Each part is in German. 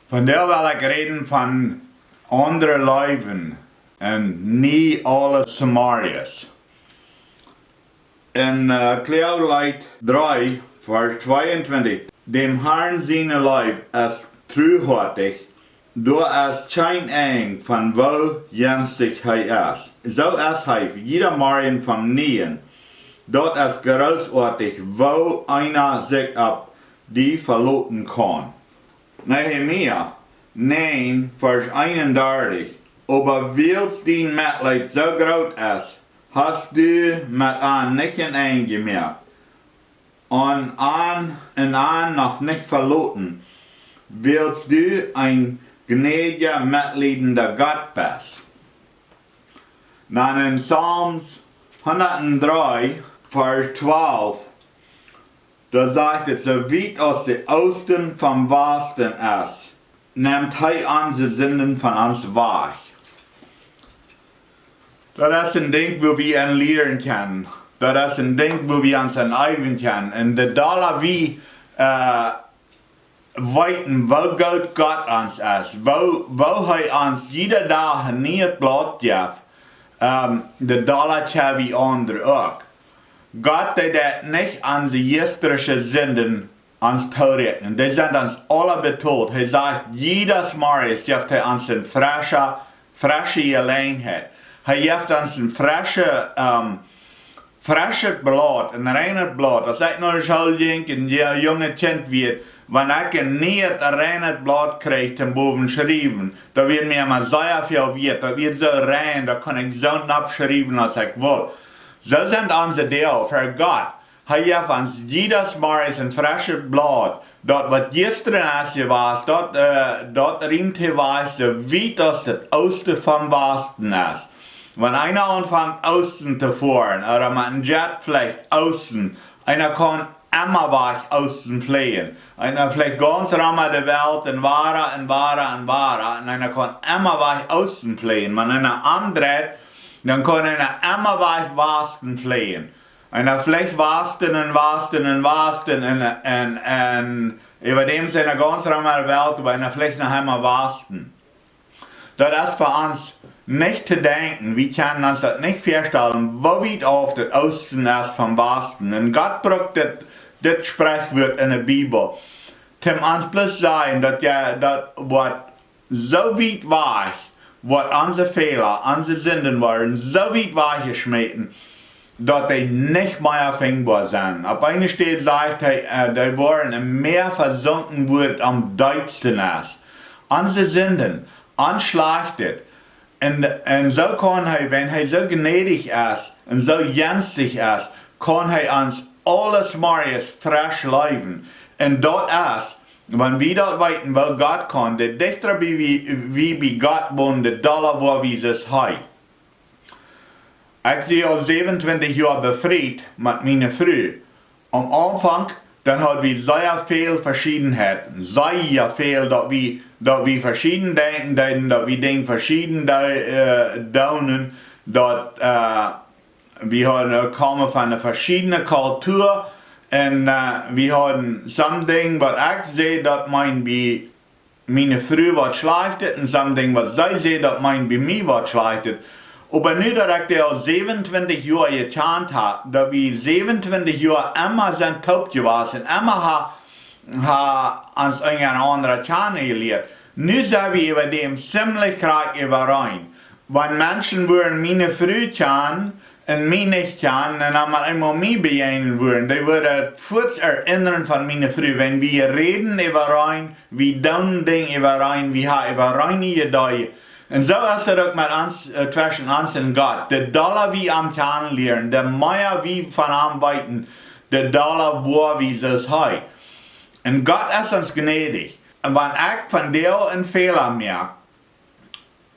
Von der will ich reden von andere Leben und nie alle morjest. In Kleurleit 3, Vers 22. Dem Herrn seine Leib ist treuhärtig, du ist kein eng von wo jenstig hij ist. So ist hij jeder Morgen vom Nähen. Dort ist großartig, wo einer sich ab die verloten kann. Nehemiah 9, Vers 31. Aber willst dein Mitleid so groß ist, hast du mit an nicht eingemerkt und an noch nicht verloten, willst du ein gnädiger, mitleidender Gott bist. Dann in Psalms 103, Vers 12, da sagt es, so weit aus dem Osten vom Westen ist, nimmt hij unsere Sünden von uns weg. Das ist ein Ding, wo wir ihn lernen können. Das ist ein Ding, wo wir uns üben können. Und der Dollar wie weiten, wo gut Gott uns ist, wo er uns jeder Tag nicht Blatt gibt, der Dollar kann wie andere auch. Gott, der nicht an die gestrige Sünden uns zurechnen. Die sind uns alle betont. Er sagt, jedes Mal gibt er uns eine frische Alleinheit. Er gibt uns ein frisches Blatt, ein reines Blatt. Als ich noch ein junge Kind wird, wenn ich nicht ein reines Blatt kriege, zum Boven schreiben, da wird mir immer sehr viel wert, da wird so rein, da kann ich so abschreiben, als ich will. So sind unsere Dinge für Gott. Er gibt uns jedes Mal ein frisches Blatt. Dort, was gestern war, dort riemt er, so weit das Osten vom Westen ist. Wenn einer anfängt, außen zu fahren, oder mit einem Jet vielleicht außen, einer kann immer weit außen fliegen. Einer vielleicht ganz rum der Welt und wahrer, und einer kann immer weit außen fliegen. Wenn einer andreht, dann kann einer immer weit Westen fliegen. Einer vielleicht Westen und über dem sind er ganz rum der Welt, aber einer vielleicht noch einmal Westen. Das ist für uns nicht zu denken, wir können uns das nicht vorstellen, wo weit auf das Osten ist vom Westen. Und Gott braucht das Sprechwort in der Bibel, zum uns bloß sagen, dass was so weit war, was unsere Fehler, unsere Sünden waren, so weit weggeschmissen, dass die nicht mehr findbar sind. Auf einer Stelle sagt er, die waren im Meer versunken wird am tiefsten ist. Unsere Sünden, anschlachtet. Und so kann er, wenn er so gnädig ist und so jenstig ist, kann er uns alles morjest frisch leben. Und dort ist, wenn wir dort weiten, wo Gott kann, der dichter wie bei Gott wohnen, der Dollar, wo wir es haben. Ich sehe als 27 Jahre befreit mit meiner Frau. Am Anfang, dann hat wir sehr viel Verschiedenheiten. Sehr viel, dass wir verschieden denken, dass wir Dinge verschieden daunen, dass wir kommen von einer verschiedenen Kultur und wir haben some Dinge, was ich sehe, dass meine Frau was schlechtet und some Dinge, was sie sehen, dass bei mir was schlechtet. Aber nicht, dass ich der 27 Jahre gekannt habe, dass wir 27 Jahre immer sind taub gewesen, immer uns irgendein anderer kennengelernt. Nun sind wir über dem ziemlich krank überein. Wenn Menschen würden meine Frau kennen und mich nicht kennen, und einmal einmal mich begegnen würden, die würden kurz erinnern von meiner Frau, wenn wir reden überein, wir tun Dinge überein, wir haben überein Ideen. Und so ist es auch mit uns, zwischen uns und Gott. Der Dollar wie am kennenlernen, der mehr wie von am weiten, der Dollar wo wie es hat. Und Gott ist uns gnädig. Und wenn ich von dir einen Fehler merke,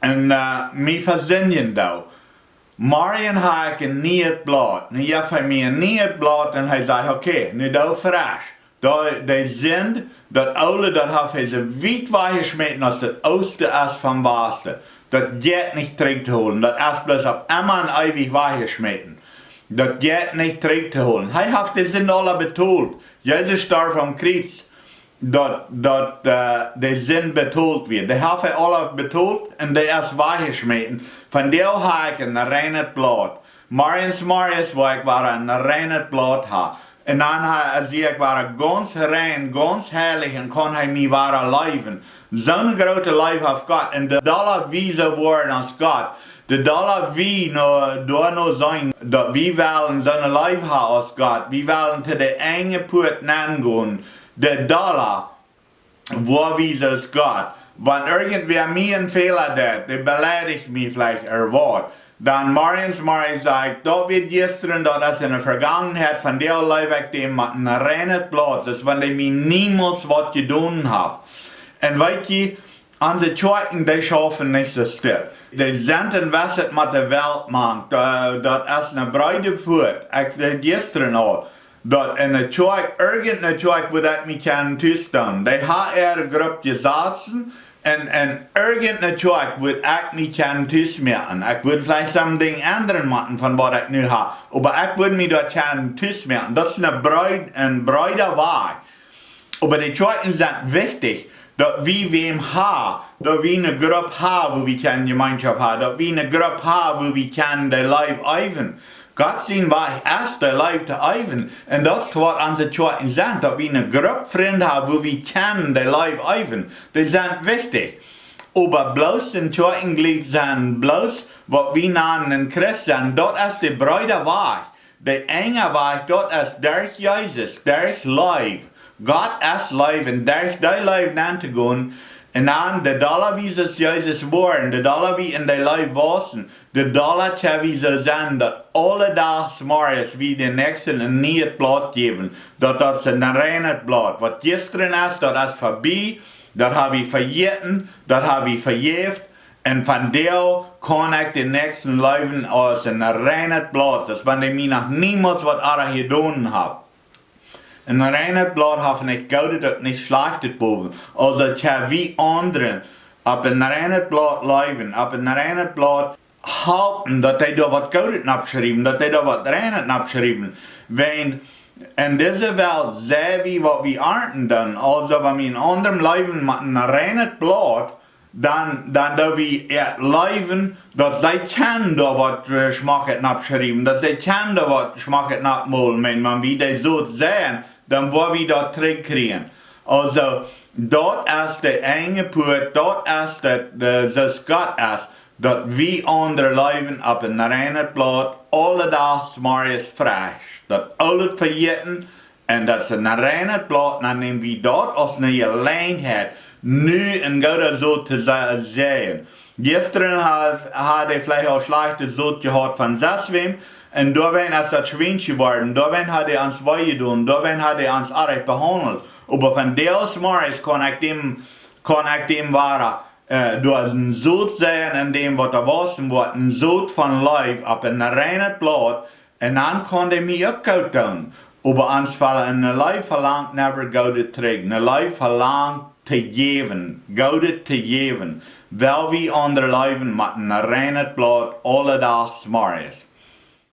und mich versinnen da, morgen habe ich ein neues Blatt. Und ich habe mir ein neues Blatt und ich sage, okay, nicht da frisch. Die sind, das aule, das habe ich so weit weggeschmissen, als das Osten ist vom Westen. Das geht nicht zurückzuholen. Das ist bloß auf einmal und ewig weggeschmissen. Das geht nicht zurückzuholen. Die sind alle betont. Jesus starb am Kreuz. dat de zin betoeld wird. Die hebben alles betoeld en die is weggesmeten. Van deel heb ik een reine blad. Morjest waar ik waar een reine blad had. En dan zie ik waar ganz rein, ganz heilig en kon hij mij waar leven. Zo'n grote leven heeft God en de dollar wie zo worden als God. De dollar wie door no zijn dat wie willen zo'n leven hebben als God. Wie willen te de enge poort gaan. De dollar waar wie zo is God. Want irgendwer mij een fehler deed, die beleidigt mij vielleicht woord. Dan morgens zeg ik, dat wird gisteren, dat is in de vergangenheid van deel leef ik dem met een reine plaats. Dus wanneer mij niemals wat gedaan heeft. En weet je, onze Kirchen, die schaffen niet zo stil. Die zenden was het met de wereld maakt. Dat is een breite voet. Ik zei gisteren al, dat in de kerk, irgendeine kerk, waar ik me kan toestaan. Die heeft een groep gezaten. En irgendeine kerk wordt ik niet kan toesmerken. Ik wil vielleicht something anderen maken van wat ik nu heb. Maar ik wil me dat kan toesmerken. Dat is een breite weg. Maar die kerken zijn wichtig. Dat we wem hebben. Dat we een groep hebben waar we kan gemeenschap hebben. Dat we een groep hebben waar we kan de leven even. God zijn weg is de leven te even. En dat is wat onze kerken zijn. Dat we een groep vrienden hebben waar we kan de leven even. Die zijn wichtig. Maar bloos in kerkenglied zijn bloos wat we namen een Christ zijn. Dat is de breite weg. De enge weg, dat is durch Jezus, durch leven. God is leven en durch die leven aan te gaan. En dan de dollar wie ze Jezus worden, de dollar wie in de leven wassen, de dollar wie ze zijn, dat alle dags morgens wie de nächsten een nieuw blad geven. Dat is een reine blad. Wat gisteren is, dat is voorbij, dat hebben we vergeten, dat hebben we vergeeft. En van deel kan ik de nächsten leven als een reine blad. Dus wanneer ik nog niemals wat andere gedaan heb. Een reine blad heeft niet goud dat niet slecht boven. Also het wie anderen op een reine blad leven, op een reine blad helpen dat hij daar wat goud abschrijven, dat hij daar wat rein abschrijven. Want in deze wereld zijn we wat we aarden doen. Also wenn we in anderem leven met een reine blad, dan dat we het leven dat zij kan daar wat schmaken abschrijven, dat zij kan daar wat schmaken abmolen. Maar wie die zo zijn, dan worden we dat terugkrijgen. Also, dat is de enge poort, dat is zoals God is, dat we onder leven op een reine blad, alle dags morgens frisch. Dat alles vergeten, en dat is een reine blad, dan nemen we dat als een gelegenheid, nu een goede zoot te zijn. Gisteren had hij vielleicht al slechte zoot gehad van 6 wem. En daarin is dat schwierig geworden, daarin had hij ons weggedaan, daarin had hij ons arg behandeld. Maar van deels morgens kan ik dem waren, door een zoot zijn en dem wat er was, wordt een zoot van leven op een reine blad, en dan kon hij mij ook koud doen. Maar ons vallen een leven verlangt never goud terug, een leven verlangt te geven, goud te geven. Wel wie onder leven met een reine blad alle dags morgens.